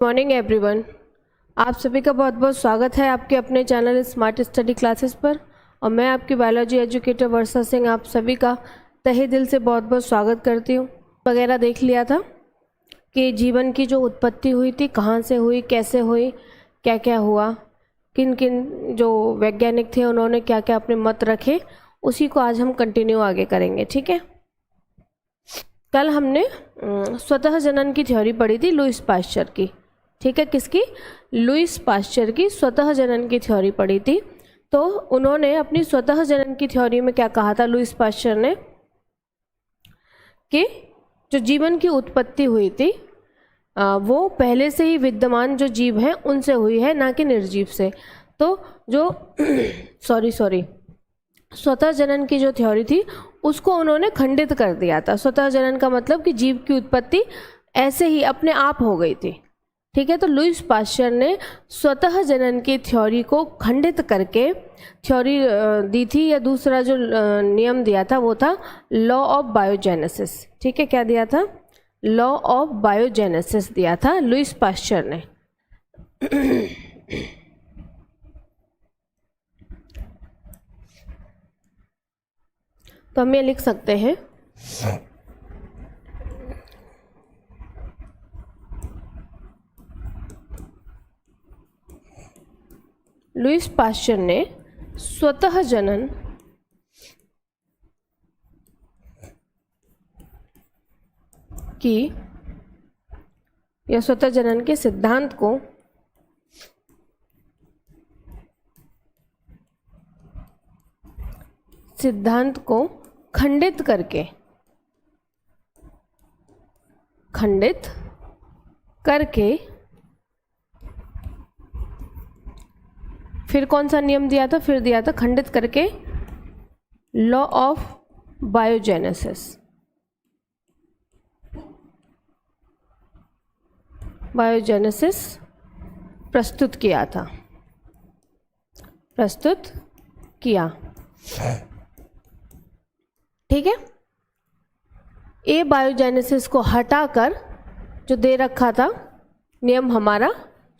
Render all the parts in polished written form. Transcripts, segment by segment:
Morning everyone, आप सभी का बहुत बहुत स्वागत है आपके अपने चैनल स्मार्ट स्टडी क्लासेस पर। और मैं आपकी बायोलॉजी एजुकेटर वर्षा सिंह आप सभी का तहे दिल से बहुत बहुत स्वागत करती हूँ। वगैरह देख लिया था कि जीवन की जो उत्पत्ति हुई थी, कहाँ से हुई, कैसे हुई, क्या क्या हुआ, किन किन जो वैज्ञानिक थे उन्होंने क्या क्या अपने मत रखे, उसी को आज हम कंटिन्यू आगे करेंगे। ठीक है, कल हमने स्वतः जनन की थ्योरी पढ़ी थी लुईस पाश्चर की। ठीक है, किसकी? लुईस पाश्चर की स्वतः जनन की थ्योरी पढ़ी थी। तो उन्होंने अपनी स्वतः जनन की थ्योरी में क्या कहा था लुईस पाश्चर ने, कि जो जीवन की उत्पत्ति हुई थी वो पहले से ही विद्यमान जो जीव हैं उनसे हुई है, ना कि निर्जीव से। तो जो स्वतः जनन की जो थ्योरी थी उसको उन्होंने खंडित कर दिया था। स्वतः जनन का मतलब कि जीव की उत्पत्ति ऐसे ही अपने आप हो गई थी। ठीक है, तो लुईस पाश्चर ने स्वतः जनन की थ्योरी को खंडित करके थ्योरी दी थी, या दूसरा जो नियम दिया था वो था लॉ ऑफ बायोजेनेसिस। ठीक है, क्या दिया था? लॉ ऑफ बायोजेनेसिस दिया था लुईस पाश्चर ने। तो हम ये लिख सकते हैं लुईस पाश्चर ने स्वतः जनन की या स्वतः जनन के सिद्धांत को खंडित करके फिर कौन सा नियम दिया था? फिर दिया था खंडित करके लॉ ऑफ बायोजेनेसिस प्रस्तुत किया। ठीक है, ए बायोजेनेसिस को हटाकर जो दे रखा था नियम हमारा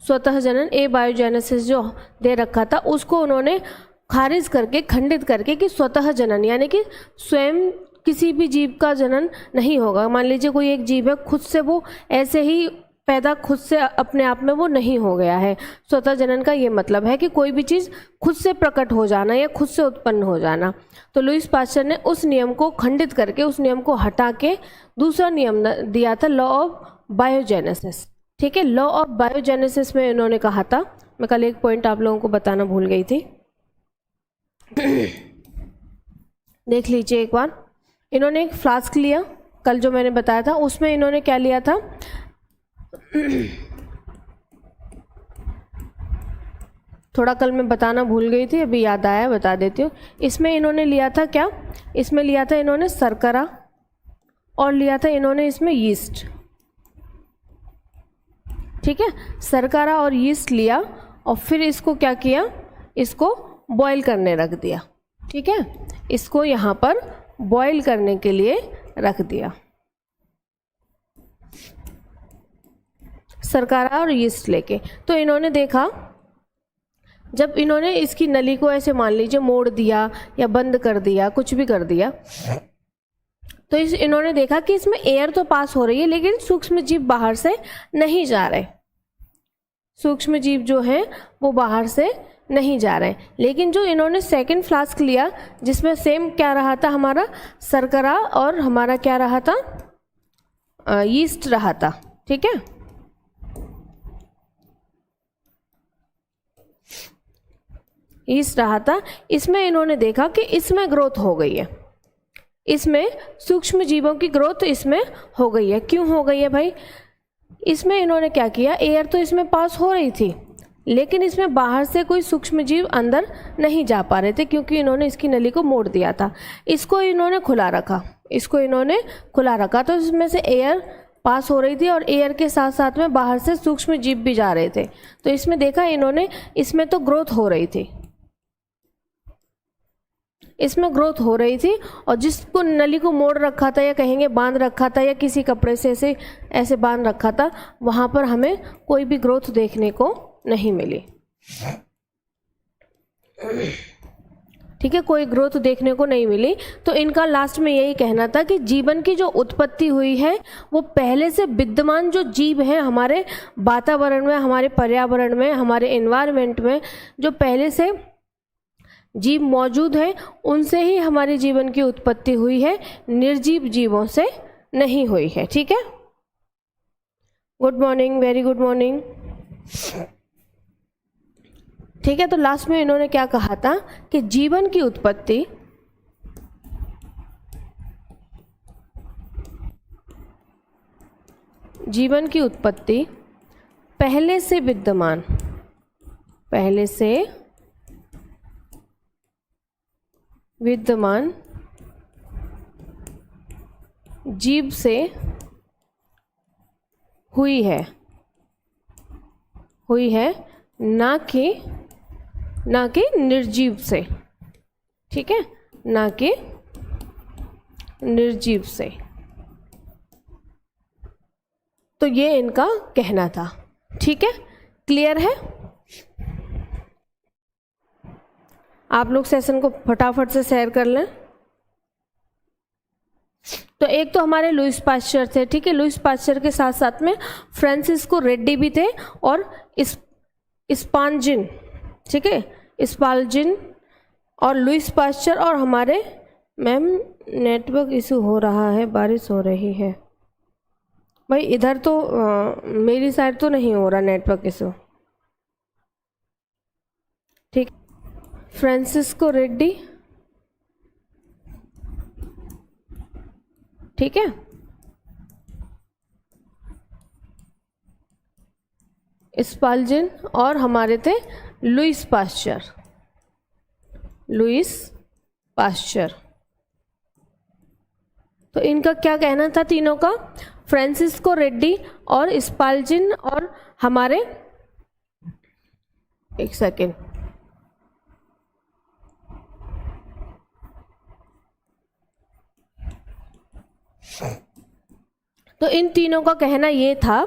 स्वतः जनन, ए बायोजेनेसिस जो दे रखा था उसको उन्होंने खारिज करके, खंडित करके कि स्वतः जनन यानी कि स्वयं किसी भी जीव का जनन नहीं होगा। मान लीजिए कोई एक जीव है, खुद से वो ऐसे ही पैदा, खुद से अपने आप में वो नहीं हो गया है। स्वतः जनन का ये मतलब है कि कोई भी चीज़ खुद से प्रकट हो जाना या खुद से उत्पन्न हो जाना। तो लुईस पाश्चर ने उस नियम को खंडित करके, उस नियम को हटा के दूसरा नियम दिया था लॉ ऑफ बायोजेनेसिस। ठीक है, लॉ ऑफ बायोजेनेसिस में इन्होंने कहा था, मैं कल एक पॉइंट आप लोगों को बताना भूल गई थी, देख लीजिए एक बार। इन्होंने एक फ्लास्क लिया, कल जो मैंने बताया था उसमें इन्होंने क्या लिया था, थोड़ा कल मैं बताना भूल गई थी, अभी याद आया, बता देती हूँ। इसमें इन्होंने लिया था क्या? इसमें लिया था इन्होंने शर्करा और लिया था इन्होंने इसमें यीस्ट। ठीक है, शर्करा और यीस्ट लिया और फिर इसको क्या किया, इसको बॉईल करने रख दिया। ठीक है, इसको यहाँ पर बॉईल करने के लिए रख दिया, शर्करा और यीस्ट लेके। तो इन्होंने देखा, जब इन्होंने इसकी नली को ऐसे मान लीजिए मोड़ दिया या बंद कर दिया, कुछ भी कर दिया, तो इन्होंने देखा कि इसमें एयर तो पास हो रही है लेकिन सूक्ष्म जीव बाहर से नहीं जा रहे। सूक्ष्म जीव जो हैं वो बाहर से नहीं जा रहे। लेकिन जो इन्होंने सेकंड फ्लास्क लिया जिसमें सेम क्या रहा था, हमारा शर्करा और हमारा क्या रहा था, यीस्ट रहा था। ठीक है, यीस्ट रहा था। इसमें इन्होंने देखा कि इसमें ग्रोथ हो गई है, इसमें सूक्ष्म जीवों की ग्रोथ इसमें हो गई है। क्यों हो गई है भाई? इसमें इन्होंने क्या किया, एयर तो इसमें पास हो रही थी लेकिन इसमें बाहर से कोई सूक्ष्म जीव अंदर नहीं जा पा रहे थे क्योंकि इन्होंने इसकी नली को मोड़ दिया था। इसको इन्होंने खुला रखा, तो इसमें से एयर पास हो रही थी और एयर के साथ साथ में बाहर से सूक्ष्म जीव भी जा रहे थे। तो इसमें देखा इन्होंने, इसमें तो ग्रोथ हो रही थी, इसमें ग्रोथ हो रही थी, और जिसको नली को मोड़ रखा था या कहेंगे बांध रखा था या किसी कपड़े से ऐसे ऐसे बांध रखा था, वहाँ पर हमें कोई भी ग्रोथ देखने को नहीं मिली। ठीक है, कोई ग्रोथ देखने को नहीं मिली। तो इनका लास्ट में यही कहना था कि जीवन की जो उत्पत्ति हुई है वो पहले से विद्यमान जो जीव हैं हमारे वातावरण में, हमारे पर्यावरण में, हमारे एनवायरनमेंट में जो पहले से जीव मौजूद हैं, उनसे ही हमारे जीवन की उत्पत्ति हुई है, निर्जीव जीवों से नहीं हुई है। ठीक है, good morning, very good morning. ठीक है, तो लास्ट में इन्होंने क्या कहा था कि जीवन की उत्पत्ति पहले से विद्यमान जीव से हुई है ना कि निर्जीव से। ठीक है, ना कि निर्जीव से। तो ये इनका कहना था। ठीक है, क्लियर है? आप लोग सेशन को फटाफट से शेयर कर लें। तो एक तो हमारे लुईस पाश्चर थे। ठीक है, लुईस पाश्चर के साथ साथ में फ्रांसिस्को रेड्डी भी थे और स्पाल्जिन। ठीक है, स्पाल्जिन और लुईस पाश्चर और हमारे, मैम नेटवर्क इशू हो रहा है, बारिश हो रही है। भाई इधर तो मेरी साइड तो नहीं हो रहा नेटवर्क इशू। ठीक, फ्रांसिस्को रेड्डी, ठीक है, स्पाल्जिन और हमारे थे लुईस पाश्चर। तो इनका क्या कहना था तीनों का? फ्रांसिस्को रेड्डी और स्पाल्जिन और हमारे, एक सेकेंड, तो इन तीनों का कहना ये था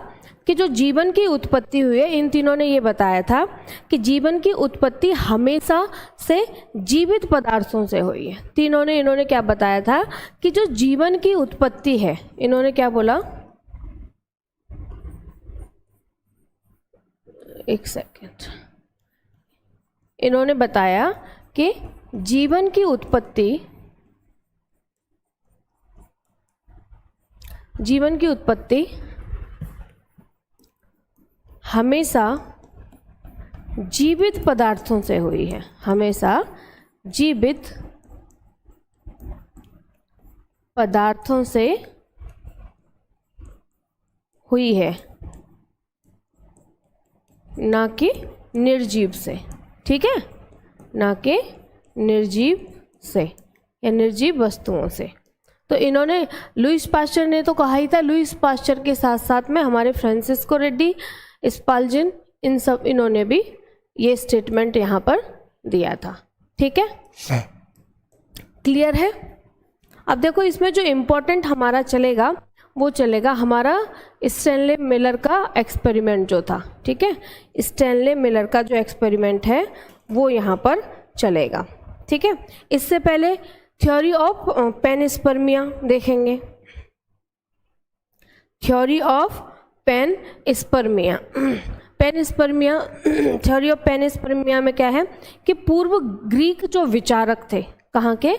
कि जो जीवन की उत्पत्ति हुई है, इन तीनों ने ये बताया था कि जीवन की उत्पत्ति हमेशा से जीवित पदार्थों से हुई है। तीनों ने, इन्होंने क्या बताया था कि जो जीवन की उत्पत्ति है, इन्होंने क्या बोला, एक सेकेंड, इन्होंने बताया कि जीवन की उत्पत्ति हमेशा जीवित पदार्थों से हुई है, हमेशा जीवित पदार्थों से हुई है, ना कि निर्जीव से। ठीक है, ना कि निर्जीव से या निर्जीव वस्तुओं से। तो इन्होंने, लुईस पाश्चर ने तो कहा ही था, लुईस पाश्चर के साथ साथ में हमारे फ्रांसिस्को रेड्डी, स्पाल्जिन, इन सब, इन्होंने भी ये स्टेटमेंट यहाँ पर दिया था। ठीक है, क्लियर है? अब देखो इसमें जो इम्पोर्टेंट हमारा चलेगा वो चलेगा हमारा स्टैनले मिलर का एक्सपेरिमेंट जो था। ठीक है, स्टैनले मिलर का जो एक्सपेरिमेंट है वो यहाँ पर चलेगा। ठीक है, इससे पहले थ्योरी ऑफ पेनिस्पर्मिया देखेंगे। थ्योरी ऑफ पेनिस्पर्मिया, थ्योरी ऑफ पेनिस्पर्मिया में क्या है कि पूर्व ग्रीक जो विचारक थे, कहाँ के?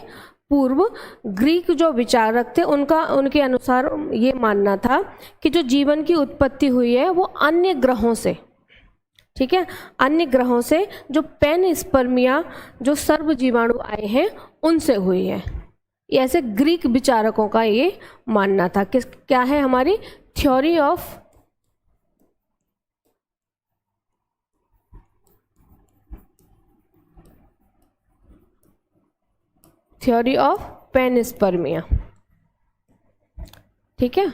पूर्व ग्रीक जो विचारक थे, उनके अनुसार ये मानना था कि जो जीवन की उत्पत्ति हुई है वो अन्य ग्रहों से, ठीक है, अन्य ग्रहों से जो पेनिस्पर्मिया, जो सर्व जीवाणु आए हैं उनसे हुई है। ये ऐसे ग्रीक विचारकों का ये मानना था। क्या है हमारी थ्योरी ऑफ पेनिस्पर्मिया। ठीक है,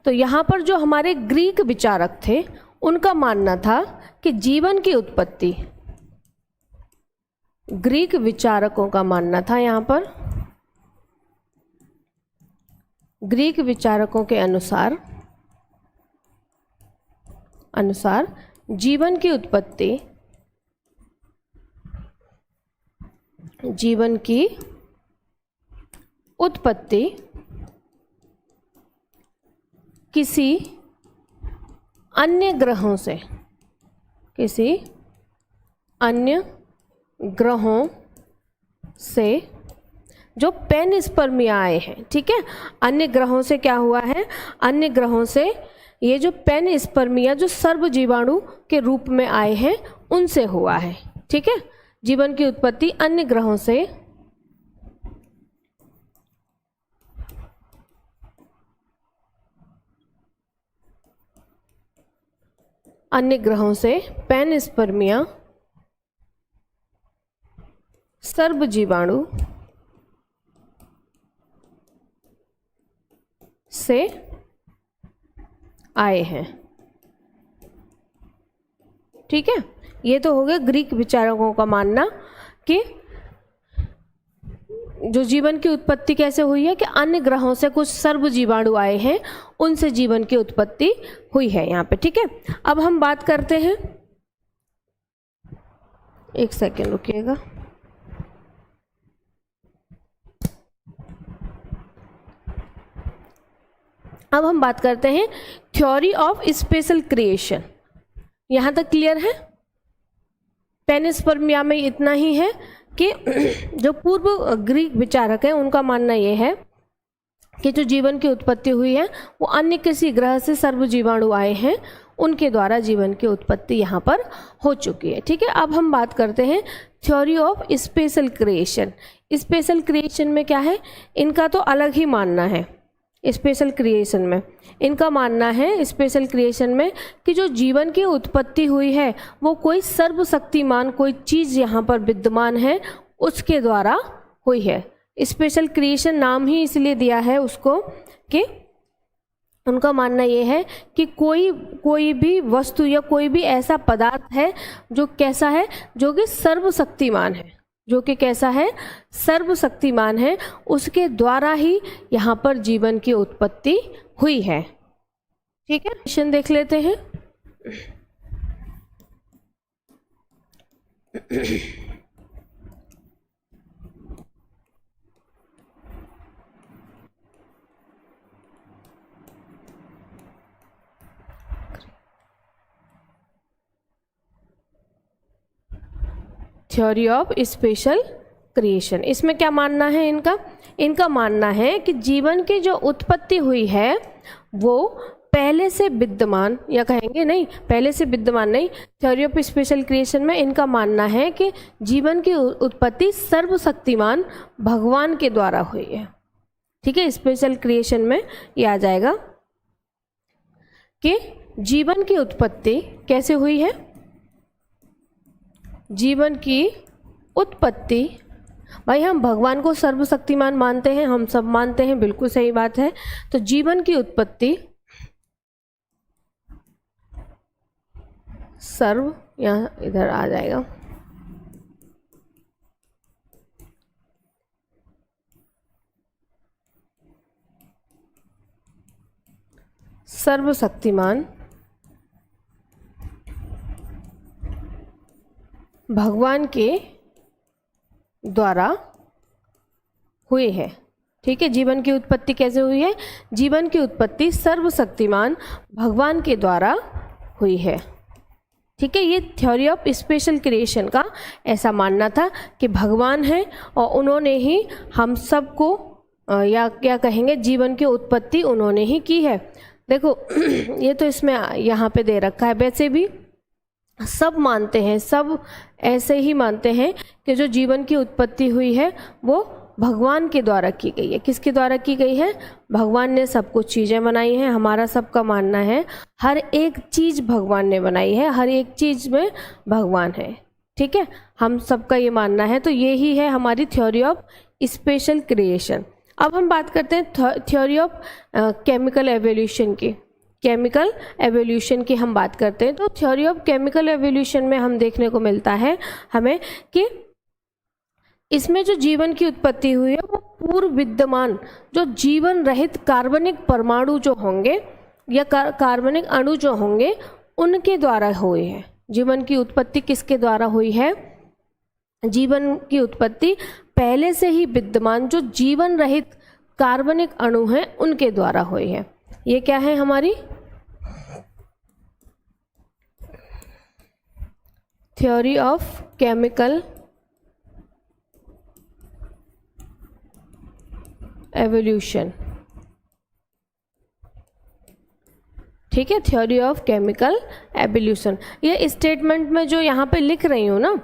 तो यहाँ पर जो हमारे ग्रीक विचारक थे उनका मानना था कि जीवन की उत्पत्ति ग्रीक विचारकों का मानना था। यहाँ पर ग्रीक विचारकों के अनुसार जीवन की उत्पत्ति किसी अन्य ग्रहों से जो पेनिस्पर्मिया आए हैं, ठीक है। अन्य ग्रहों से क्या हुआ है, अन्य ग्रहों से ये जो पेनिस्पर्मिया जो सर्व जीवाणु के रूप में आए हैं उनसे हुआ है, ठीक है। जीवन की उत्पत्ति अन्य ग्रहों से पेनिस्पर्मिया सर्व जीवाणु से आए हैं, ठीक है। ये तो हो गया ग्रीक विचारकों का मानना कि जो जीवन की उत्पत्ति कैसे हुई है कि अन्य ग्रहों से कुछ सर्व जीवाणु आए हैं, उनसे जीवन की उत्पत्ति हुई है यहाँ पे, ठीक है। अब हम बात करते हैं, एक सेकेंड रुकिएगा। अब हम बात करते हैं थ्योरी ऑफ स्पेशल क्रिएशन। यहाँ तक क्लियर है? पेनिस्पर्मिया में इतना ही है कि जो पूर्व ग्रीक विचारक हैं उनका मानना ये है कि जो जीवन की उत्पत्ति हुई है वो अन्य किसी ग्रह से सर्व जीवाणु आए हैं, उनके द्वारा जीवन की उत्पत्ति यहाँ पर हो चुकी है, ठीक है। अब हम बात करते हैं theory of special creation. Special creation में क्या है, इनका तो अलग ही मानना है। स्पेशल क्रिएशन में इनका मानना है, स्पेशल क्रिएशन में, कि जो जीवन की उत्पत्ति हुई है वो कोई सर्वशक्तिमान कोई चीज़ यहाँ पर विद्यमान है उसके द्वारा हुई है। स्पेशल क्रिएशन नाम ही इसलिए दिया है उसको कि उनका मानना ये है कि कोई भी वस्तु या कोई भी ऐसा पदार्थ है जो कैसा है, जो कि सर्वशक्तिमान है, जो कि कैसा है, सर्वशक्तिमान है, उसके द्वारा ही यहाँ पर जीवन की उत्पत्ति हुई है, ठीक है। क्वेश्चन देख लेते हैं। थ्योरी ऑफ स्पेशल क्रिएशन, इसमें क्या मानना है इनका मानना है कि जीवन की जो उत्पत्ति हुई है वो पहले से विद्यमान, या कहेंगे नहीं, पहले से विद्यमान नहीं, थ्योरी ऑफ स्पेशल क्रिएशन में इनका मानना है कि जीवन की उत्पत्ति सर्वशक्तिमान भगवान के द्वारा हुई है, ठीक है। स्पेशल क्रिएशन में ये आ जाएगा कि जीवन की उत्पत्ति कैसे हुई है। जीवन की उत्पत्ति, भाई हम भगवान को सर्वशक्तिमान मानते हैं, हम सब मानते हैं, बिल्कुल सही बात है। तो जीवन की उत्पत्ति सर्व, यहाँ इधर आ जाएगा, सर्वशक्तिमान भगवान के द्वारा हुए है, ठीक है। जीवन की उत्पत्ति कैसे हुई है, जीवन की उत्पत्ति सर्वशक्तिमान भगवान के द्वारा हुई है, ठीक है। ये थ्योरी ऑफ स्पेशल क्रिएशन का ऐसा मानना था कि भगवान है और उन्होंने ही हम सबको, या क्या कहेंगे, जीवन की उत्पत्ति उन्होंने ही की है। देखो ये तो इसमें यहाँ पे दे रखा है, वैसे भी सब मानते हैं, सब ऐसे ही मानते हैं कि जो जीवन की उत्पत्ति हुई है वो भगवान के द्वारा की गई है। किसके द्वारा की गई है, भगवान ने सब कुछ चीज़ें बनाई हैं। हमारा सबका मानना है हर एक चीज़ भगवान ने बनाई है, हर एक चीज़ में भगवान है, ठीक है, हम सबका ये मानना है। तो ये ही है हमारी थ्योरी ऑफ स्पेशल क्रिएशन। अब हम बात करते हैं थ्योरी ऑफ केमिकल एवोल्यूशन की। केमिकल एवोल्यूशन की हम बात करते हैं तो थ्योरी ऑफ केमिकल एवोल्यूशन में हम देखने को मिलता है हमें कि इसमें जो जीवन की उत्पत्ति हुई है वो पूर्व विद्यमान जो जीवन रहित कार्बनिक परमाणु जो होंगे या कार्बनिक अणु जो होंगे उनके द्वारा हुई है। जीवन की उत्पत्ति किसके द्वारा हुई है? जीवन की उत्पत्ति पहले से ही विद्यमान जो जीवन रहित कार्बनिक अणु हैं उनके द्वारा हुई है। ये क्या है हमारी थ्योरी ऑफ केमिकल एवोल्यूशन। ठीक है, थ्योरी ऑफ केमिकल एवोल्यूशन। ये स्टेटमेंट में जो यहाँ पे लिख रही हूँ ना,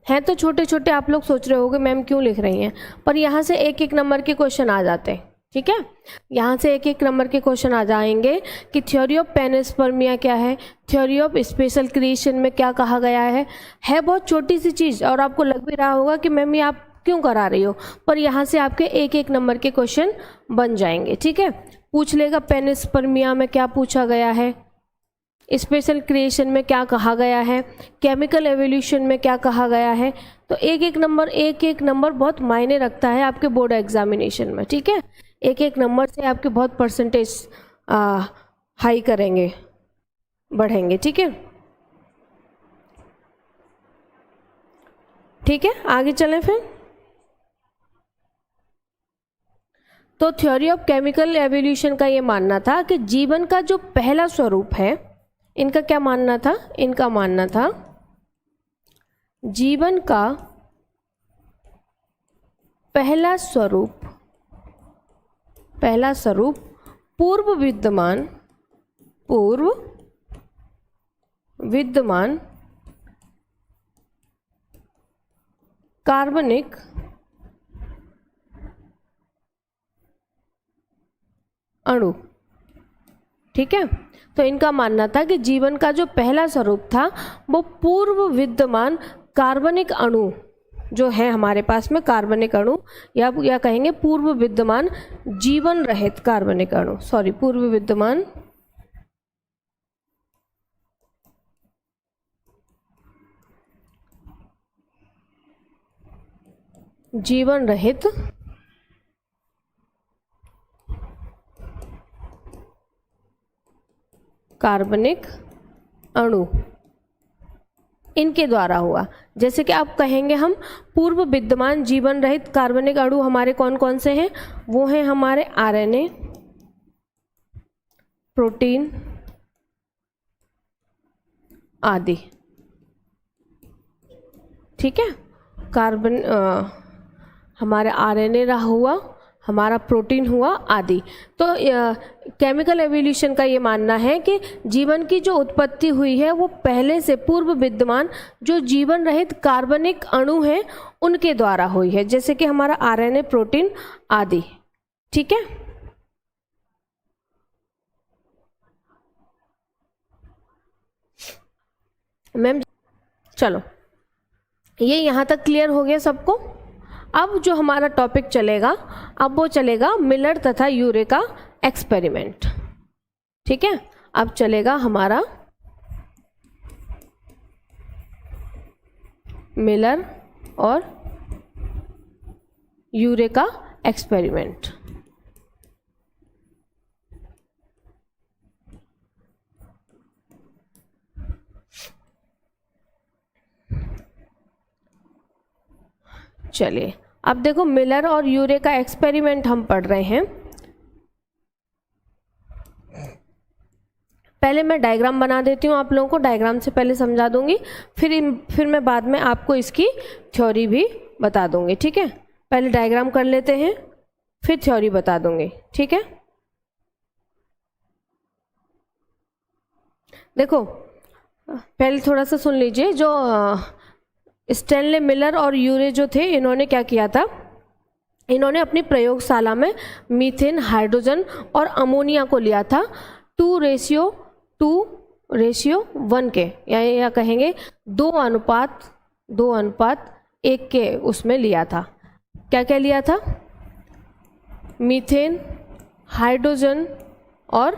हैं तो छोटे छोटे, आप लोग सोच रहे होगे मैम क्यों लिख रही हैं, पर यहाँ से एक एक नंबर के क्वेश्चन आ जाते हैं। ठीक है, यहाँ से एक एक नंबर के क्वेश्चन आ जाएंगे कि थ्योरी ऑफ पेनिस्पर्मिया क्या है, थ्योरी ऑफ स्पेशल क्रिएशन में क्या कहा गया है बहुत छोटी सी चीज़, और आपको लग भी रहा होगा कि मैम ये आप क्यों करा रही हो, पर यहाँ से आपके एक एक नंबर के क्वेश्चन बन जाएंगे। ठीक है, पूछ लेगा पेनिस्पर्मिया में क्या पूछा गया है, स्पेशल क्रिएशन में क्या कहा गया है, केमिकल एवोल्यूशन में क्या कहा गया है। तो एक एक नंबर बहुत मायने रखता है आपके बोर्ड एग्जामिनेशन में। ठीक है, एक एक नंबर से आपके बहुत परसेंटेज हाई करेंगे, बढ़ेंगे। ठीक है, ठीक है, आगे चलें फिर। तो थ्योरी ऑफ केमिकल एवोल्यूशन का ये मानना था कि जीवन का जो पहला स्वरूप है, इनका क्या मानना था? इनका मानना था जीवन का पहला स्वरूप पूर्व विद्यमान कार्बनिक अणु। ठीक है, तो इनका मानना था कि जीवन का जो पहला स्वरूप था वो पूर्व विद्यमान कार्बनिक अणु जो है हमारे पास में, कार्बनिक अणु या कहेंगे पूर्व विद्यमान जीवन रहित कार्बनिक अणु, पूर्व विद्यमान जीवन रहित कार्बनिक अणु, इनके द्वारा हुआ। जैसे कि आप कहेंगे हम पूर्व विद्यमान जीवन रहित कार्बनिक अणु हमारे कौन कौन से हैं? वो हैं हमारे आरएनए, प्रोटीन आदि। ठीक है, कार्बन हमारे आरएनए रहा हुआ, हमारा प्रोटीन हुआ आदि। तो केमिकल एवोल्यूशन का ये मानना है कि जीवन की जो उत्पत्ति हुई है वो पहले से पूर्व विद्यमान जो जीवन रहित कार्बनिक अणु हैं उनके द्वारा हुई है, जैसे कि हमारा आरएनए, प्रोटीन आदि। ठीक है, मैम चलो ये यहाँ तक क्लियर हो गया सबको। अब जो हमारा टॉपिक चलेगा, अब वो चलेगा मिलर तथा यूरे का एक्सपेरिमेंट। ठीक है, अब चलेगा हमारा मिलर और यूरे का एक्सपेरिमेंट। चलिए अब देखो मिलर और यूरे का एक्सपेरिमेंट हम पढ़ रहे हैं। पहले मैं डायग्राम बना देती हूँ, आप लोगों को डायग्राम से पहले समझा दूंगी, फिर मैं बाद में आपको इसकी थ्योरी भी बता दूंगी। ठीक है, पहले डायग्राम कर लेते हैं फिर थ्योरी बता दूंगी। ठीक है, देखो पहले थोड़ा सा सुन लीजिए। जो स्टैनले मिलर और यूरे जो थे, इन्होंने क्या किया था, इन्होंने अपनी प्रयोगशाला में मीथेन, हाइड्रोजन और अमोनिया को लिया था 2:1 के, या कहेंगे 2:1 के उसमें लिया था। क्या क्या लिया था? मीथेन, हाइड्रोजन और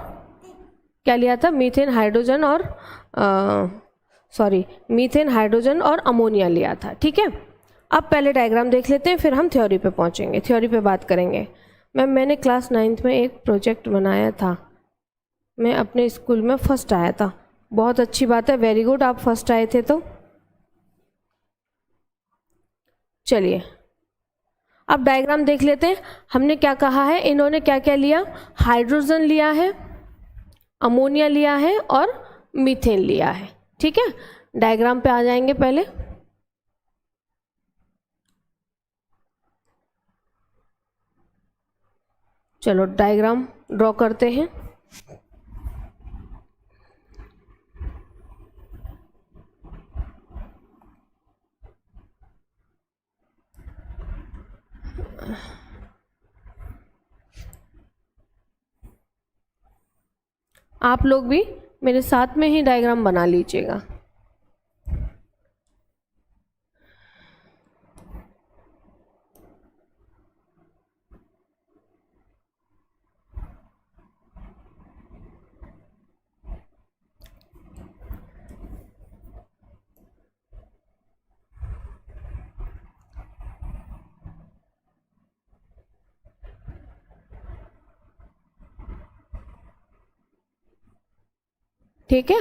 क्या लिया था? मीथेन, हाइड्रोजन और अमोनिया लिया था। ठीक है, अब पहले डायग्राम देख लेते हैं, फिर हम थ्योरी पे पहुंचेंगे, थ्योरी पे बात करेंगे। मैंने क्लास 9th में एक प्रोजेक्ट बनाया था, मैं अपने स्कूल में फर्स्ट आया था। बहुत अच्छी बात है, वेरी गुड, आप फर्स्ट आए थे। तो चलिए अब डायग्राम देख लेते हैं। हमने क्या कहा है, इन्होंने क्या क्या लिया, हाइड्रोजन लिया है, अमोनिया लिया है और मीथेन लिया है। ठीक है, डायग्राम पे आ जाएंगे पहले। चलो डायग्राम ड्रॉ करते हैं। आप लोग भी मेरे साथ में ही डायग्राम बना लीजिएगा। ठीक है,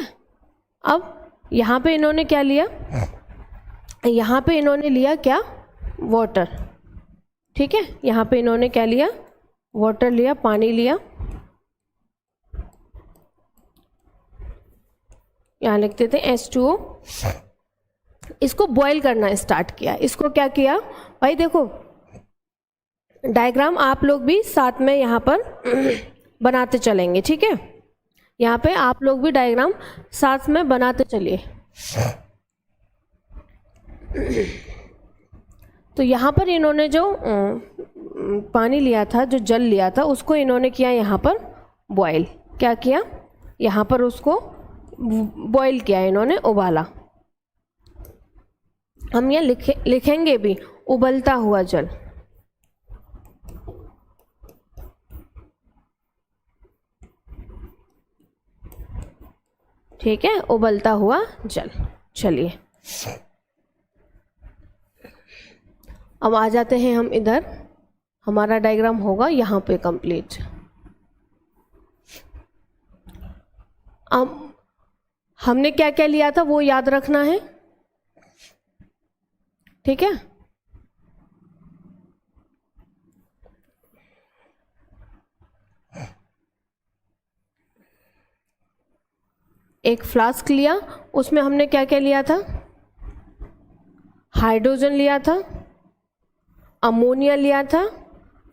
अब यहाँ पे इन्होंने क्या लिया, यहाँ पे इन्होंने लिया क्या, वाटर। ठीक है, यहाँ पे इन्होंने क्या लिया, वाटर लिया, पानी लिया। यहाँ लिख देते हैं H2O। इसको बॉईल करना स्टार्ट किया। इसको क्या किया भाई, देखो डायग्राम आप लोग भी साथ में यहाँ पर बनाते चलेंगे। ठीक है, यहाँ पे आप लोग भी डायग्राम साथ में बनाते चलिए। तो यहाँ पर इन्होंने जो पानी लिया था, जो जल लिया था, उसको इन्होंने किया यहाँ पर बॉयल। क्या किया, यहाँ पर उसको बॉयल किया इन्होंने, उबाला। हम यहाँ लिखेंगे भी उबलता हुआ जल। ठीक है, उबलता हुआ जल। चलिए अब आ जाते हैं हम इधर, हमारा डायग्राम होगा यहाँ पे कंप्लीट। अब हमने क्या क्या लिया था वो याद रखना है। ठीक है, एक फ्लास्क लिया, उसमें हमने क्या क्या लिया था, हाइड्रोजन लिया था, अमोनिया लिया था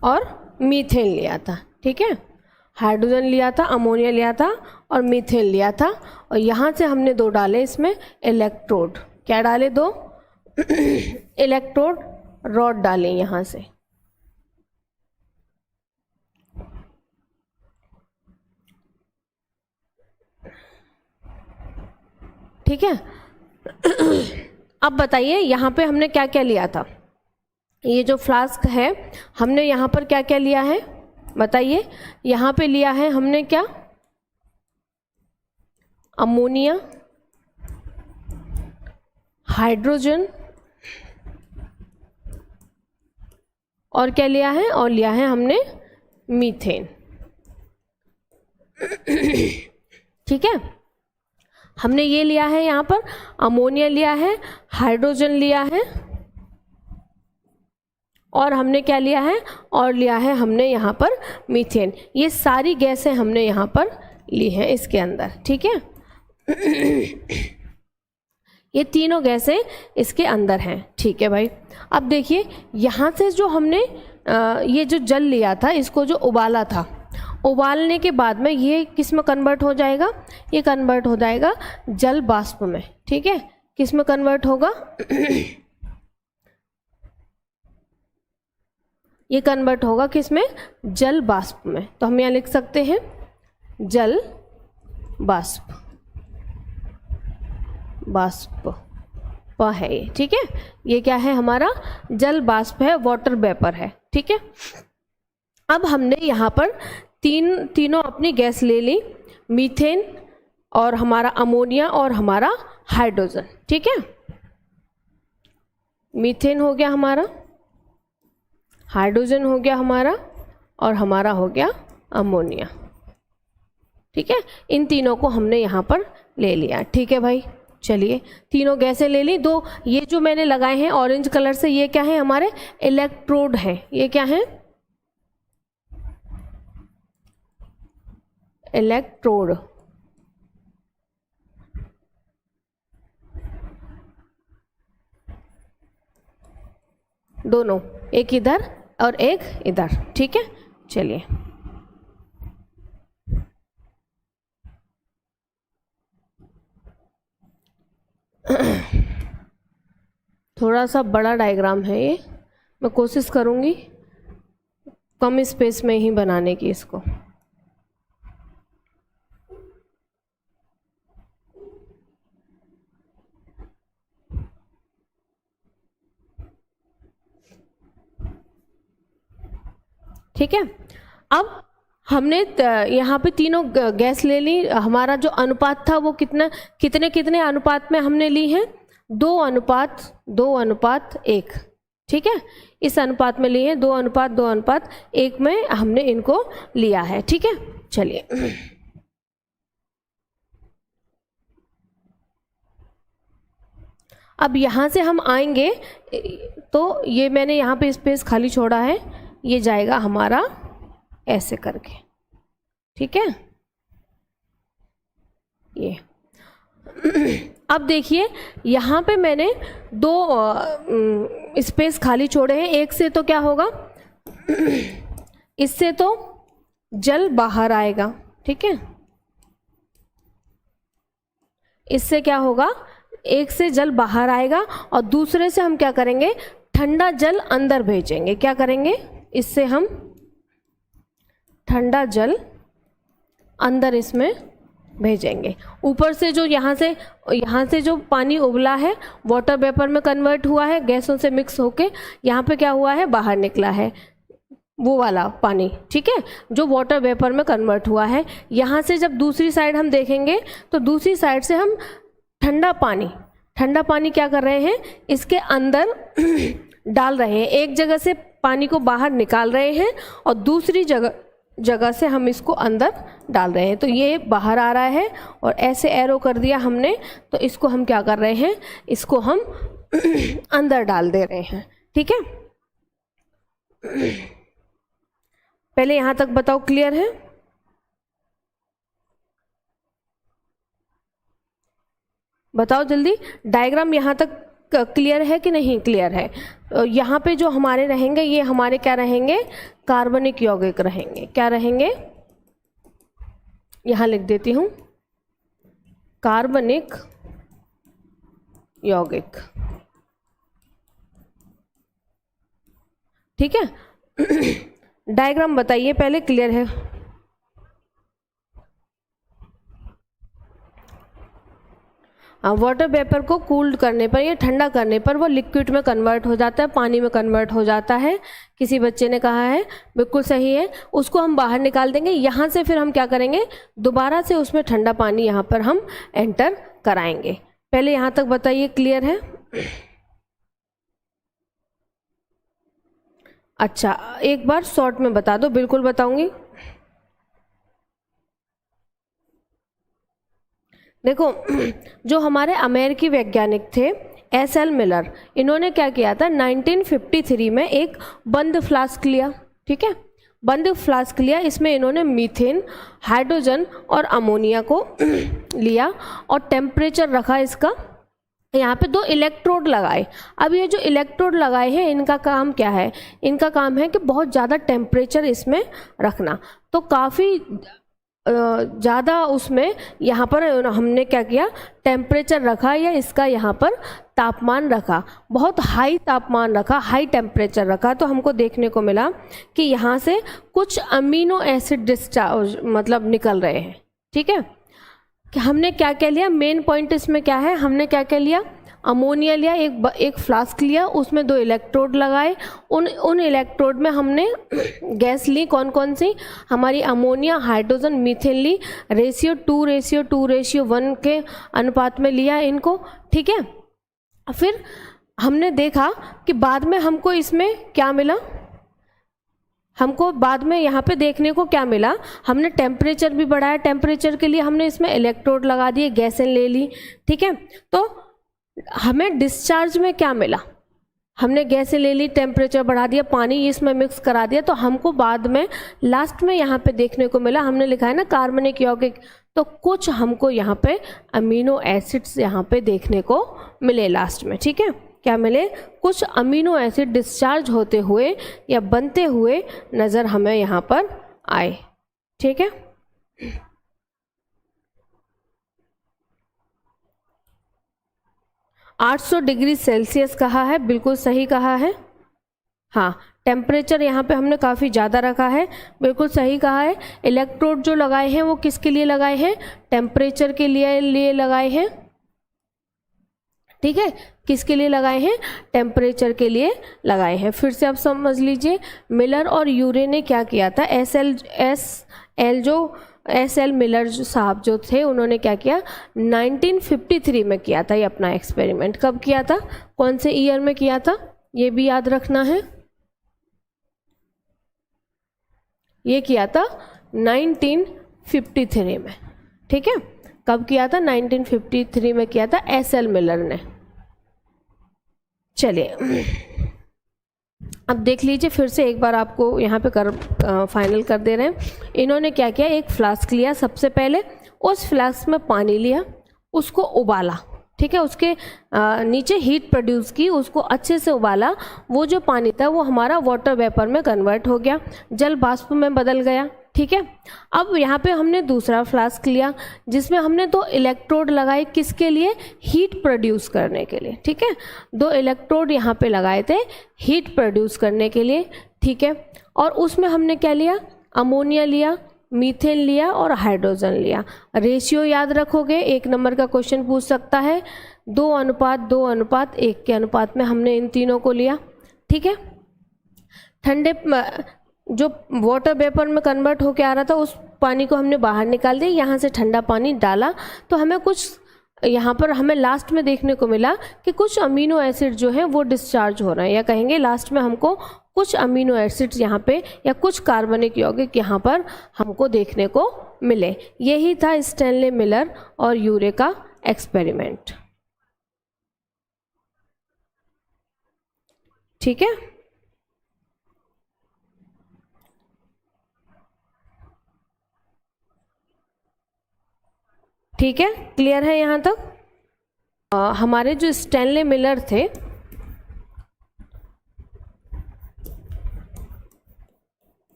और मीथेन लिया था। ठीक है, हाइड्रोजन लिया था, अमोनिया लिया था और मीथेन लिया था। और यहाँ से हमने दो डाले इसमें इलेक्ट्रोड। क्या डाले, दो इलेक्ट्रोड रॉड डालें यहाँ से। ठीक है, अब बताइए यहाँ पे हमने क्या क्या लिया था। ये जो फ्लास्क है, हमने यहाँ पर क्या क्या लिया है बताइए। यहाँ पे लिया है हमने क्या, अमोनिया, हाइड्रोजन और क्या लिया है, और लिया है हमने मीथेन। ठीक है, हमने ये लिया है यहाँ पर, अमोनिया लिया है, हाइड्रोजन लिया है और हमने क्या लिया है, और लिया है हमने यहाँ पर मीथेन। ये सारी गैसें हमने यहाँ पर ली हैं इसके अंदर। ठीक है, ये तीनों गैसें इसके अंदर हैं। ठीक है भाई, अब देखिए यहाँ से जो हमने ये जो जल लिया था, इसको जो उबाला था, उबालने के बाद में ये किस में कन्वर्ट हो जाएगा, ये कन्वर्ट हो जाएगा जल बाष्प में। ठीक है, किस में कन्वर्ट होगा, ये कन्वर्ट होगा किस में, जल बाष्प में। तो हम यहाँ लिख सकते हैं जल बाष्प, बाष्प है ये। ठीक है, ये क्या है, हमारा जल बाष्प है, वाटर वेपर है। ठीक है, अब हमने यहाँ पर तीनों अपनी गैस ले ली, मीथेन और हमारा अमोनिया और हमारा हाइड्रोजन। ठीक है, मीथेन हो गया हमारा, हाइड्रोजन हो गया हमारा, और हमारा हो गया अमोनिया। ठीक है, इन तीनों को हमने यहाँ पर ले लिया। ठीक है भाई, चलिए तीनों गैसें ले ली। दो ये जो मैंने लगाए हैं ऑरेंज कलर से, ये क्या है हमारे इलेक्ट्रोड है। ये क्या है, इलेक्ट्रोड। दोनों, एक इधर और एक इधर। ठीक है, चलिए थोड़ा सा बड़ा डायग्राम है ये, मैं कोशिश करूँगी कम स्पेस में ही बनाने की इसको। ठीक है, अब हमने यहाँ पे तीनों गैस ले ली। हमारा जो अनुपात था वो कितने कितने अनुपात में हमने ली है, 2:2:1। ठीक है, इस अनुपात में लिए हैं, 2:2:1 में हमने इनको लिया है। ठीक है, चलिए अब यहाँ से हम आएंगे तो ये मैंने यहाँ पे स्पेस खाली छोड़ा है, ये जाएगा हमारा ऐसे करके। ठीक है, ये अब देखिए यहाँ पे मैंने दो स्पेस खाली छोड़े हैं। एक से तो क्या होगा, इससे तो जल बाहर आएगा। ठीक है, इससे क्या होगा, एक से जल बाहर आएगा और दूसरे से हम क्या करेंगे, ठंडा जल अंदर भेजेंगे। क्या करेंगे, इससे हम ठंडा जल अंदर इसमें भेजेंगे। ऊपर से जो यहाँ से जो पानी उबला है वाटर वेपर में कन्वर्ट हुआ है, गैसों से मिक्स होके यहाँ पे क्या हुआ है, बाहर निकला है वो वाला पानी। ठीक है, जो वाटर वेपर में कन्वर्ट हुआ है। यहाँ से जब दूसरी साइड हम देखेंगे तो दूसरी साइड से हम ठंडा पानी क्या कर रहे हैं, इसके अंदर डाल रहे हैं। एक जगह से पानी को बाहर निकाल रहे हैं और दूसरी जगह से हम इसको अंदर डाल रहे हैं। तो ये बाहर आ रहा है और ऐसे एरो कर दिया हमने, तो इसको हम क्या कर रहे हैं, इसको हम अंदर डाल दे रहे हैं। ठीक है, पहले यहाँ तक बताओ, क्लियर है? बताओ जल्दी, डायग्राम यहाँ तक क्लियर है कि नहीं क्लियर है? यहाँ पे जो हमारे रहेंगे, ये हमारे क्या रहेंगे, कार्बनिक यौगिक रहेंगे। क्या रहेंगे, यहाँ लिख देती हूँ, कार्बनिक यौगिक। ठीक है, डायग्राम बताइए पहले, क्लियर है? वाटर वेपर को कूल्ड करने पर या ठंडा करने पर वो लिक्विड में कन्वर्ट हो जाता है, पानी में कन्वर्ट हो जाता है। किसी बच्चे ने कहा है, बिल्कुल सही है। उसको हम बाहर निकाल देंगे। यहाँ से फिर हम क्या करेंगे, दोबारा से उसमें ठंडा पानी यहाँ पर हम एंटर कराएंगे। पहले यहाँ तक बताइए, क्लियर है? अच्छा, एक बार शॉर्ट में बता दो। बिल्कुल बताऊंगी। देखो, जो हमारे अमेरिकी वैज्ञानिक थे एस.एल. मिलर, इन्होंने क्या किया था, 1953 में एक बंद फ्लास्क लिया। ठीक है, बंद फ्लास्क लिया, इसमें इन्होंने मीथेन, हाइड्रोजन और अमोनिया को लिया और टेम्परेचर रखा इसका। यहाँ पे 2 इलेक्ट्रोड लगाए। अब ये जो इलेक्ट्रोड लगाए हैं, इनका काम क्या है, इनका काम है कि बहुत ज़्यादा टेम्परेचर इसमें रखना। तो काफ़ी ज़्यादा उसमें यहाँ पर हमने क्या किया, टेम्परेचर रखा या इसका यहाँ पर तापमान रखा, बहुत हाई तापमान रखा, हाई टेम्परेचर रखा। तो हमको देखने को मिला कि यहाँ से कुछ अमीनो एसिड डिस्चार्ज मतलब निकल रहे हैं। ठीक है, कि हमने क्या क्या लिया, मेन पॉइंट इसमें क्या है, हमने क्या क्या लिया, अमोनिया लिया, एक फ्लास्क लिया, उसमें 2 इलेक्ट्रोड लगाए। उन इलेक्ट्रोड में हमने गैस ली, कौन कौन सी, हमारी अमोनिया, हाइड्रोजन, मीथेन ली। रेशियो 2:1 के अनुपात में लिया इनको। ठीक है, फिर हमने देखा कि बाद में हमको इसमें क्या मिला, हमको बाद में यहाँ पे देखने को क्या मिला, हमने टेम्परेचर भी बढ़ाया, टेम्परेचर के लिए हमने इसमें इलेक्ट्रोड लगा दिए, गैसें ले ली, ठीक है। तो हमें डिस्चार्ज में क्या मिला, हमने गैसें ले ली, टेम्परेचर बढ़ा दिया, पानी इसमें मिक्स करा दिया, तो हमको बाद में लास्ट में यहाँ पे देखने को मिला, हमने लिखा है ना कार्बनिक यौगिक, तो कुछ हमको यहाँ पे अमीनो एसिड्स यहाँ पे देखने को मिले लास्ट में, ठीक है। क्या मिले, कुछ अमीनो एसिड डिस्चार्ज होते हुए या बनते हुए नज़र हमें यहाँ पर आए, ठीक है। $800 डिग्री सेल्सियस कहा है, बिल्कुल सही कहा है। हाँ, टेम्परेचर यहाँ पे हमने काफ़ी ज़्यादा रखा है, बिल्कुल सही कहा है। इलेक्ट्रोड जो लगाए हैं वो किसके लिए लगाए हैं, टेम्परेचर के लिए लगाए हैं, ठीक है। किसके लिए लगाए हैं, टेम्परेचर के लिए लगाए हैं। फिर से आप समझ लीजिए, मिलर और यूरे ने क्या किया था, एस एल मिलर साहब जो थे उन्होंने क्या किया, 1953 में किया था ये अपना एक्सपेरिमेंट। कब किया था, कौन से ईयर में किया था, ये भी याद रखना है। ये किया था 1953 में, ठीक है। कब किया था, 1953 में किया था एस एल मिलर ने। चलिए अब देख लीजिए, फिर से एक बार आपको यहाँ पे फाइनल कर दे रहे हैं। इन्होंने क्या किया, एक फ्लास्क लिया, सबसे पहले उस फ्लास्क में पानी लिया, उसको उबाला, ठीक है, उसके नीचे हीट प्रोड्यूस की, उसको अच्छे से उबाला, वो जो पानी था वो हमारा वाटर वेपर में कन्वर्ट हो गया, जल बाष्प में बदल गया, ठीक है। अब यहाँ पे हमने दूसरा फ्लास्क लिया जिसमें हमने 2 इलेक्ट्रोड लगाए, किसके लिए, हीट प्रोड्यूस करने के लिए, ठीक है। 2 इलेक्ट्रोड यहाँ पे लगाए थे हीट प्रोड्यूस करने के लिए, ठीक है। और उसमें हमने क्या लिया, अमोनिया लिया, मीथेन लिया और हाइड्रोजन लिया। रेशियो याद रखोगे, 1 नंबर का क्वेश्चन पूछ सकता है, 2:2:1 के अनुपात में हमने इन तीनों को लिया, ठीक है। ठंडे जो वाटर वेपर में कन्वर्ट होके आ रहा था उस पानी को हमने बाहर निकाल दिया, यहाँ से ठंडा पानी डाला, तो हमें कुछ यहाँ पर हमें लास्ट में देखने को मिला कि कुछ अमीनो एसिड जो है वो डिस्चार्ज हो रहे हैं, या कहेंगे लास्ट में हमको कुछ अमीनो एसिड्स यहाँ पे या कुछ कार्बनिक यौगिक यहाँ पर हमको देखने को मिले। यही था स्टैनले मिलर और यूरे का एक्सपेरिमेंट, ठीक है। ठीक है, क्लियर है यहाँ तक। हमारे जो स्टैनले मिलर थे,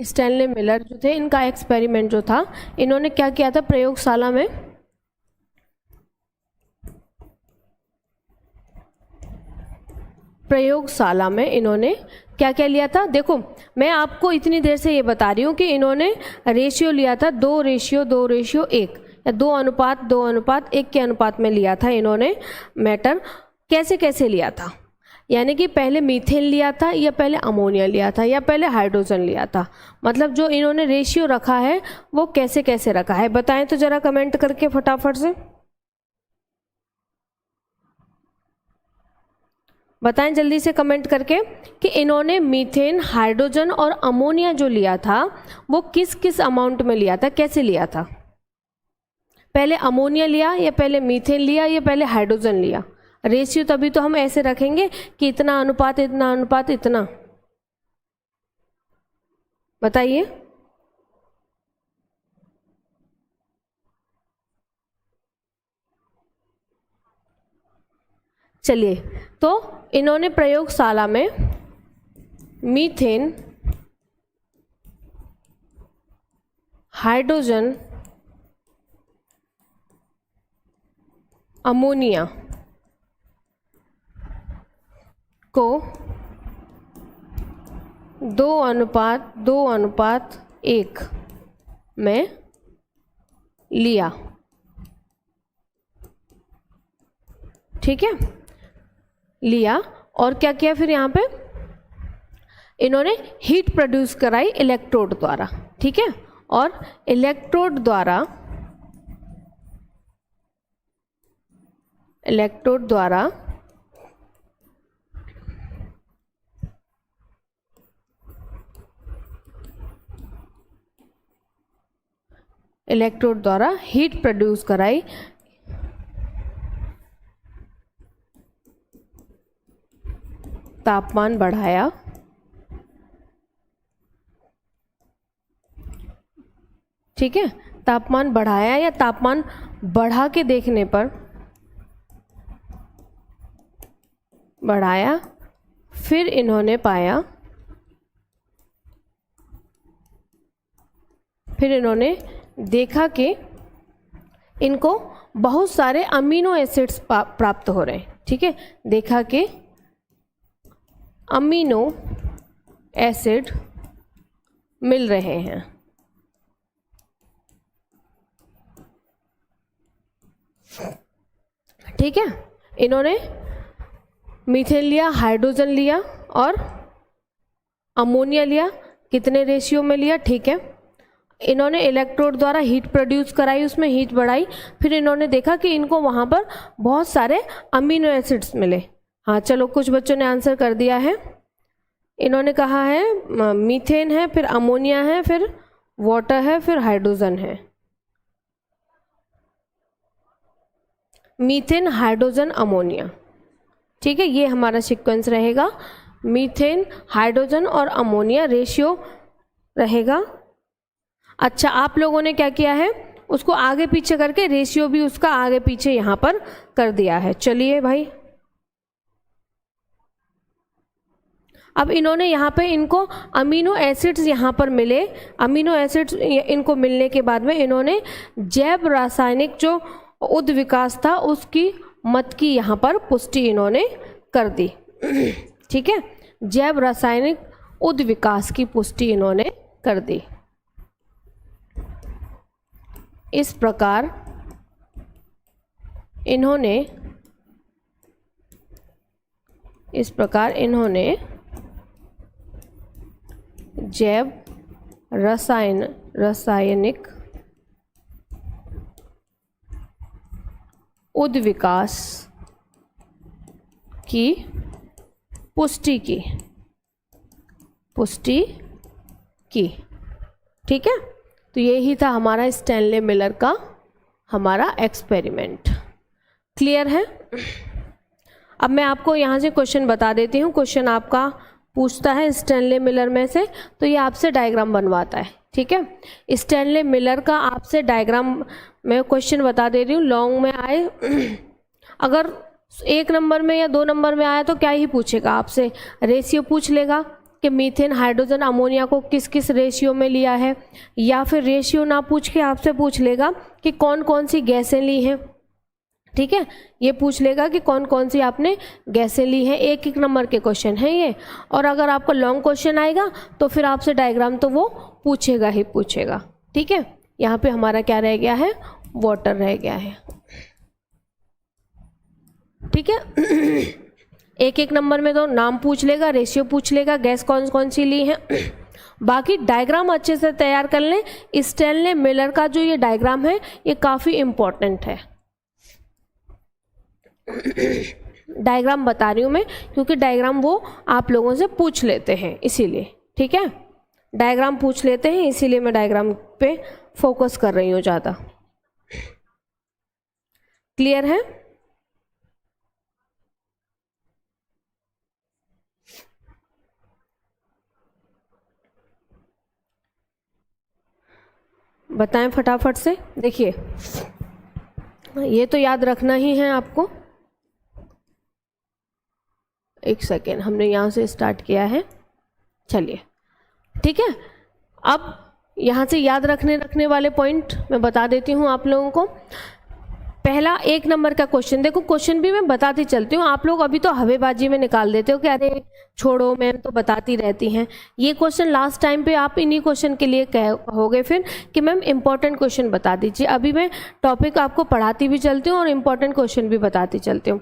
स्टैनले मिलर जो थे, इनका एक्सपेरिमेंट जो था, इन्होंने क्या किया था प्रयोगशाला में, इन्होंने क्या क्या लिया था। देखो मैं आपको इतनी देर से ये बता रही हूँ कि इन्होंने रेशियो लिया था 2:2:1 या 2:2:1 के अनुपात में लिया था इन्होंने मैटर। कैसे कैसे लिया था, यानी कि पहले मीथेन लिया था या पहले अमोनिया लिया था या पहले हाइड्रोजन लिया था, मतलब जो इन्होंने रेशियो रखा है वो कैसे कैसे रखा है, बताएं तो ज़रा कमेंट करके फटाफट से बताएं जल्दी से कमेंट करके कि इन्होंने मीथेन, हाइड्रोजन और अमोनिया जो लिया था वो किस किस अमाउंट में लिया था, कैसे लिया था। पहले अमोनिया लिया या पहले मीथेन लिया या पहले हाइड्रोजन लिया। रेशियो तभी तो हम ऐसे रखेंगे कि इतना अनुपात इतना अनुपात इतना, बताइए। चलिए, तो इन्होंने प्रयोगशाला में मीथेन, हाइड्रोजन, अमोनिया को 2:2:1 में लिया, ठीक है, लिया। और क्या किया फिर यहाँ पे इन्होंने हीट प्रोड्यूस कराई इलेक्ट्रोड द्वारा, ठीक है, और इलेक्ट्रोड द्वारा इलेक्ट्रोड द्वारा हीट प्रोड्यूस कराई, तापमान बढ़ाया, ठीक है, तापमान बढ़ाया या तापमान बढ़ा के देखने पर बढ़ाया, फिर इन्होंने पाया, फिर इन्होंने देखा कि इनको बहुत सारे अमीनो एसिड्स प्राप्त हो रहे हैं, ठीक है, देखा कि अमीनो एसिड मिल रहे हैं, ठीक है। इन्होंने मीथेन लिया, हाइड्रोजन लिया और अमोनिया लिया, कितने रेशियो में लिया, ठीक है। इन्होंने इलेक्ट्रोड द्वारा हीट प्रोड्यूस कराई, उसमें हीट बढ़ाई, फिर इन्होंने देखा कि इनको वहाँ पर बहुत सारे अमीनो एसिड्स मिले। हाँ चलो, कुछ बच्चों ने आंसर कर दिया है। इन्होंने कहा है मीथेन है, फिर अमोनिया है, फिर वाटर है, फिर हाइड्रोजन है। मीथेन, हाइड्रोजन, अमोनिया, ठीक है, ये हमारा सीक्वेंस रहेगा। मीथेन, हाइड्रोजन और अमोनिया रेशियो रहेगा। अच्छा, आप लोगों ने क्या किया है, उसको आगे पीछे करके रेशियो भी उसका आगे पीछे यहाँ पर कर दिया है। चलिए भाई, अब इन्होंने यहाँ पे इनको अमीनो एसिड्स यहाँ पर मिले। अमीनो एसिड्स इनको मिलने के बाद में इन्होंने जैव रासायनिक जो उद्विकास था उसकी मत की यहाँ पर पुष्टि इन्होंने कर दी, ठीक है, जैव रासायनिक उद्विकास की पुष्टि इन्होंने कर दी। इस प्रकार इन्होंने जैव रासायनिक उद्विकास की पुष्टि की, ठीक है। तो यही था हमारा स्टैनले मिलर का हमारा एक्सपेरिमेंट। क्लियर है? अब मैं आपको यहाँ से क्वेश्चन बता देती हूँ। क्वेश्चन आपका पूछता है स्टैनले मिलर में से, तो ये आपसे डायग्राम बनवाता है, ठीक है। स्टैनले मिलर का आपसे डायग्राम मैं क्वेश्चन बता दे रही हूँ। लॉन्ग में आए, अगर 1 नंबर में या 2 नंबर में आया तो क्या ही पूछेगा आपसे, रेशियो पूछ लेगा कि मीथेन, हाइड्रोजन, अमोनिया को किस किस रेशियो में लिया है, या फिर रेशियो ना पूछ के आपसे पूछ लेगा कि कौन कौन सी गैसें ली हैं, ठीक है। ये पूछ लेगा कि कौन कौन सी आपने गैसें ली हैं। 1-1 नंबर के क्वेश्चन है ये। और अगर आपका लॉन्ग क्वेश्चन आएगा तो फिर आपसे डायग्राम तो वो पूछेगा ही पूछेगा, ठीक है। यहाँ पे हमारा क्या रह गया है, वाटर रह गया है, ठीक है। 1-1 नंबर में तो नाम पूछ लेगा, रेशियो पूछ लेगा, गैस कौन कौन सी ली है। बाकी डायग्राम अच्छे से तैयार कर लें। स्टैनले मिलर का जो ये डायग्राम है ये काफ़ी इम्पोर्टेंट है। डायग्राम बता रही हूँ मैं क्योंकि डायग्राम वो आप लोगों से पूछ लेते हैं, इसीलिए, ठीक है। डायग्राम पूछ लेते हैं, इसीलिए मैं डायग्राम पे फोकस कर रही हूँ ज़्यादा। क्लियर है? बताएं फटाफट से। देखिए, ये तो याद रखना ही है आपको। 1 सेकेंड, हमने यहाँ से स्टार्ट किया है, चलिए, ठीक है। अब यहाँ से याद रखने वाले पॉइंट मैं बता देती हूँ आप लोगों को। पहला 1 नंबर का क्वेश्चन, देखो क्वेश्चन भी मैं बताती चलती हूँ। आप लोग अभी तो हवेबाजी में निकाल देते हो कि अरे छोड़ो मैम तो बताती रहती हैं। ये क्वेश्चन लास्ट टाइम पे आप इन्हीं क्वेश्चन के लिए कहोगे फिर कि मैम इंपॉर्टेंट क्वेश्चन बता दीजिए। अभी मैं टॉपिक आपको पढ़ाती भी चलती हूँ और इम्पॉर्टेंट क्वेश्चन भी बताती चलती हूँ।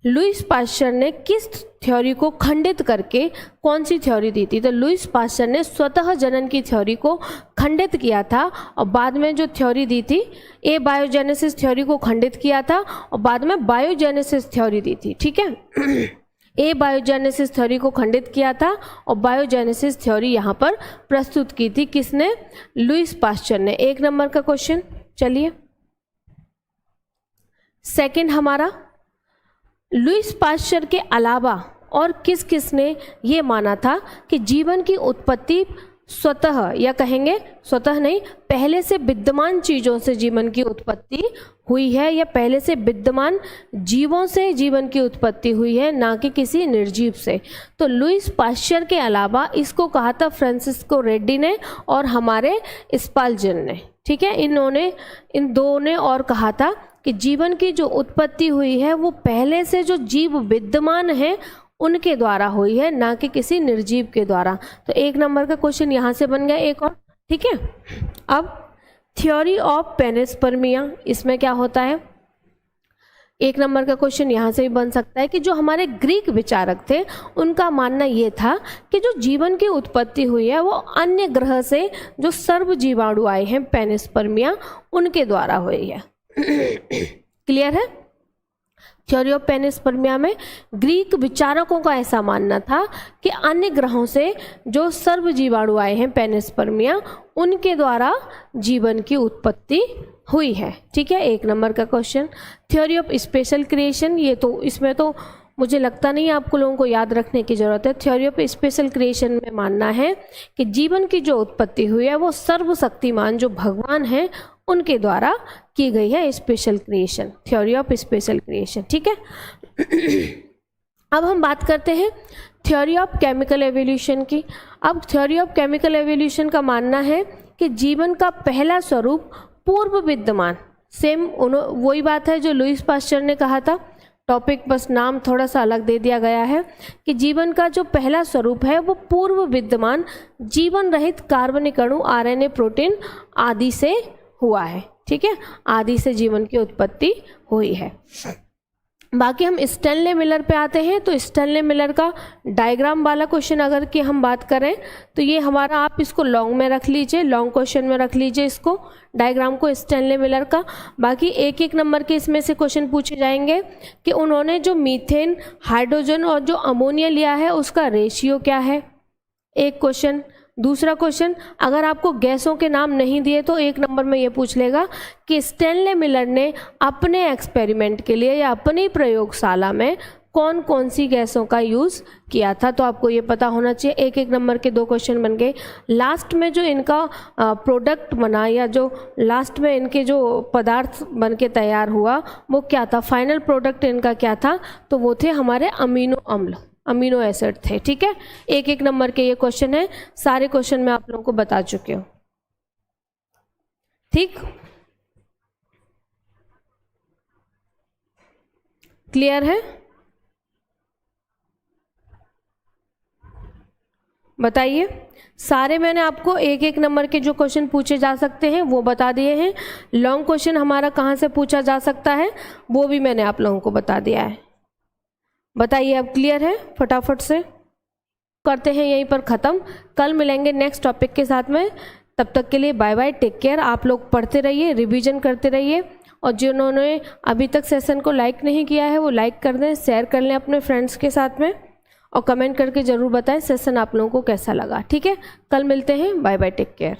लुईस पाश्चर ने किस थ्योरी को खंडित करके कौन सी थ्योरी दी थी? तो लुईस पाश्चर ने स्वतः जनन की थ्योरी को खंडित किया था और बाद में जो थ्योरी दी थी ए बायोजेनेसिस थ्योरी को खंडित किया था और बाद में बायोजेनेसिस थ्योरी दी थी। ठीक है, ए बायोजेनेसिस थ्योरी को खंडित किया था और बायोजेनेसिस थ्योरी यहाँ पर प्रस्तुत की थी किसने? लुईस पाश्चर ने। 1 नंबर का क्वेश्चन। चलिए सेकंड हमारा, लुईस पाश्चर के अलावा और किस किस ने ये माना था कि जीवन की उत्पत्ति स्वतः, या कहेंगे स्वतः नहीं, पहले से विद्यमान चीज़ों से जीवन की उत्पत्ति हुई है, या पहले से विद्यमान जीवों से जीवन की उत्पत्ति हुई है, ना कि किसी निर्जीव से? तो लुईस पाश्चर के अलावा इसको कहा था फ्रांसिस्को रेड्डी ने और हमारे स्पाल्जन ने। ठीक है, इन दो ने और कहा था कि जीवन की जो उत्पत्ति हुई है वो पहले से जो जीव विद्यमान है उनके द्वारा हुई है, ना कि किसी निर्जीव के द्वारा। तो 1 नंबर का क्वेश्चन यहाँ से बन गया एक और। ठीक है, अब थ्योरी ऑफ पेनिस्पर्मिया, इसमें क्या होता है? 1 नंबर का क्वेश्चन यहाँ से भी बन सकता है कि जो हमारे ग्रीक विचारक थे उनका मानना ये था कि जो जीवन की उत्पत्ति हुई है वो अन्य ग्रह से जो सर्व जीवाणु आए हैं पेनिस्पर्मिया उनके द्वारा हुई है। क्लियर है? थ्योरी ऑफ पेनिस्पर्मिया में ग्रीक विचारकों का ऐसा मानना था कि अन्य ग्रहों से जो सर्व जीवाणु आए हैं पेनिस्पर्मिया उनके द्वारा जीवन की उत्पत्ति हुई है। ठीक है, 1 नंबर का question. Theory of special creation, ये तो इसमें तो मुझे लगता नहीं आपको लोगों को याद रखने की ज़रूरत है। थ्योरी ऑफ स्पेशल क्रिएशन में मानना है कि जीवन की जो उत्पत्ति हुई है वो सर्वशक्तिमान जो भगवान हैं उनके द्वारा की गई है, special creation, theory of special creation. ठीक है, अब हम बात करते हैं थ्योरी ऑफ केमिकल एवोल्यूशन की। अब थ्योरी ऑफ केमिकल एवोल्यूशन का मानना है कि जीवन का पहला स्वरूप पूर्व विद्यमान, सेम वही बात है जो लुईस पाश्चर ने कहा था, टॉपिक बस नाम थोड़ा सा अलग दे दिया गया है कि जीवन का जो पहला स्वरूप है वो पूर्व विद्यमान जीवन रहित कार्बनिक अणु, आरएनए, प्रोटीन आदि से हुआ है। ठीक है, आदि से जीवन की उत्पत्ति हुई है। बाकी हम स्टैनले मिलर पे आते हैं। तो स्टैनले मिलर का डायग्राम वाला क्वेश्चन अगर की हम बात करें तो ये हमारा, आप इसको लॉन्ग में रख लीजिए, लॉन्ग क्वेश्चन में रख लीजिए इसको, डायग्राम को स्टैनले मिलर का। बाकी 1-1 नंबर के इसमें से क्वेश्चन पूछे जाएंगे कि उन्होंने जो मीथेन, हाइड्रोजन और जो अमोनिया लिया है उसका रेशियो क्या है, एक क्वेश्चन। दूसरा क्वेश्चन, अगर आपको गैसों के नाम नहीं दिए तो 1 नंबर में ये पूछ लेगा कि स्टैनले मिलर ने अपने एक्सपेरिमेंट के लिए या अपनी प्रयोगशाला में कौन कौन सी गैसों का यूज़ किया था, तो आपको ये पता होना चाहिए। 1-1 नंबर के 2 क्वेश्चन बन गए। लास्ट में जो इनका प्रोडक्ट बना या जो लास्ट में इनके जो पदार्थ बन के तैयार हुआ वो क्या था, फाइनल प्रोडक्ट इनका क्या था, तो वो थे हमारे अमीनो अम्ल, अमीनो एसिड थे। ठीक है, 1-1 नंबर के ये क्वेश्चन है। सारे क्वेश्चन मैं आप लोगों को बता चुकी हूँ। ठीक, क्लियर है? बताइए। सारे मैंने आपको 1-1 नंबर के जो क्वेश्चन पूछे जा सकते हैं वो बता दिए हैं। लॉन्ग क्वेश्चन हमारा कहाँ से पूछा जा सकता है वो भी मैंने आप लोगों को बता दिया है। बताइए, अब क्लियर है? फटाफट से करते हैं यहीं पर ख़त्म। कल मिलेंगे नेक्स्ट टॉपिक के साथ में। तब तक के लिए बाय बाय, टेक केयर। आप लोग पढ़ते रहिए, रिवीजन करते रहिए, और जिन्होंने अभी तक सेशन को लाइक नहीं किया है वो लाइक कर दें, शेयर कर लें अपने फ्रेंड्स के साथ में, और कमेंट करके ज़रूर बताएं सेशन आप लोगों को कैसा लगा। ठीक है, कल मिलते हैं। Bye bye, take care.